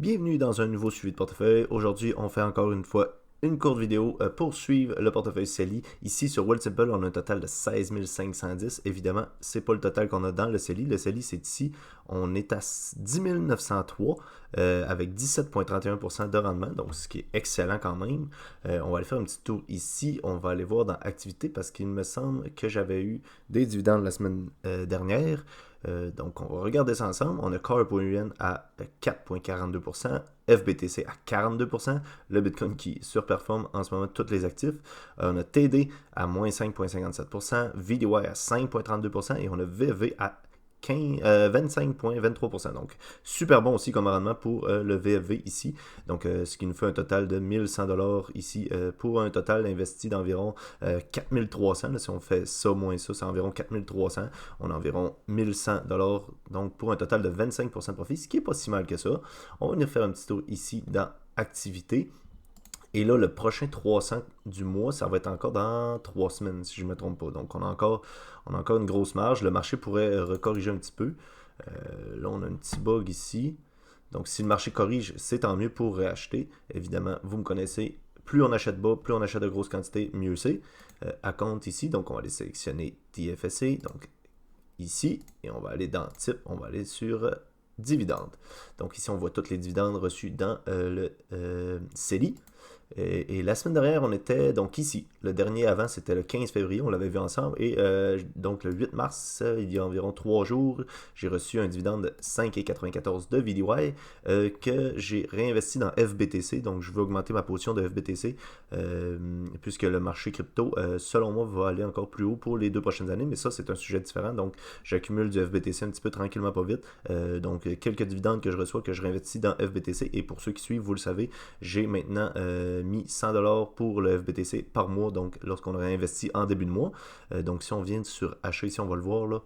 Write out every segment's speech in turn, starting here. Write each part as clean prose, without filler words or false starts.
Bienvenue dans un nouveau suivi de portefeuille. Aujourd'hui, on fait encore une fois une courte vidéo pour suivre le portefeuille CELI. Ici, sur Wealthsimple, on a un total de 16 510. Évidemment, c'est pas le total qu'on a dans le CELI. Le CELI, c'est ici. On est à 10 903 avec 17,31% de rendement, donc ce qui est excellent quand même. On va aller faire un petit tour ici. On va aller voir dans Activité parce qu'il me semble que j'avais eu des dividendes la semaine dernière. Donc, on va regarder ça ensemble. On a Corporation à 4,42%, FBTC à 42%, le Bitcoin qui surperforme en ce moment tous les actifs. On a TD à moins 5,57%, VDY à 5,32% et on a VV à 25,23%. Donc, super bon aussi comme rendement pour le VFV ici. Donc, ce qui nous fait un total de 1100$ ici pour un total investi d'environ 4300$. Si on fait ça moins ça, c'est environ 4300$. On a environ 1100$. Donc, pour un total de 25% de profit, ce qui n'est pas si mal que ça. On va venir faire un petit tour ici dans Activité. Et là, le prochain 300 du mois, ça va être encore dans 3 semaines, si je ne me trompe pas. Donc, on a encore une grosse marge. Le marché pourrait recorriger un petit peu. Là, on a un petit bug ici. Donc, si le marché corrige, c'est tant mieux pour réacheter. Évidemment, vous me connaissez. Plus on achète bas, plus on achète de grosses quantités, mieux c'est. À compte ici, donc on va aller sélectionner TFSA. Donc, ici, et on va aller dans type, on va aller sur dividendes. Donc, ici, on voit tous les dividendes reçus dans le CELI. Et la semaine dernière, on était donc ici. Le dernier avant, c'était le 15 février, on l'avait vu ensemble. Et donc le 8 mars, il y a environ 3 jours, j'ai reçu un dividende de 5,94 de VDY que j'ai réinvesti dans FBTC. Donc je veux augmenter ma position de FBTC puisque le marché crypto, selon moi, va aller encore plus haut pour les 2 prochaines années. Mais ça, c'est un sujet différent. Donc j'accumule du FBTC un petit peu tranquillement, pas vite. Donc quelques dividendes que je reçois, que je réinvestis dans FBTC. Et pour ceux qui suivent, vous le savez, j'ai maintenant mis 100$ pour le FBTC par mois, donc lorsqu'on aurait investi en début de mois. Donc si on vient sur achat ici, on va le voir là.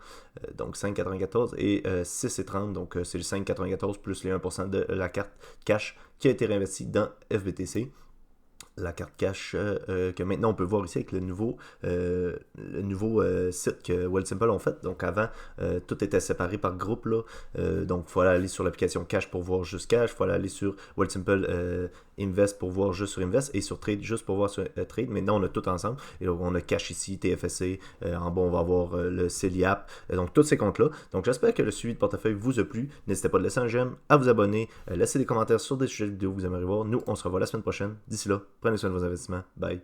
Donc 5,94 et 6,30, donc c'est le 5,94 plus les 1% de la carte cash qui a été réinvestie dans FBTC. La carte cash que maintenant on peut voir ici avec le nouveau site que Wealthsimple ont fait. Donc avant, tout était séparé par groupe là. Donc il faut aller sur l'application Cash pour voir juste Cash. Il faut aller sur Wealthsimple Invest pour voir juste sur Invest et sur Trade juste pour voir sur Trade. Maintenant on a tout ensemble. Et là, on a Cash ici, TFSC. En bas on va avoir le CELIAP. Donc tous ces comptes-là. Donc j'espère que le suivi de portefeuille vous a plu. N'hésitez pas à laisser un j'aime, à vous abonner, laisser des commentaires sur des sujets de vidéo que vous aimeriez voir. Nous on se revoit la semaine prochaine. D'ici là, prenez soin de vos investissements. Bye.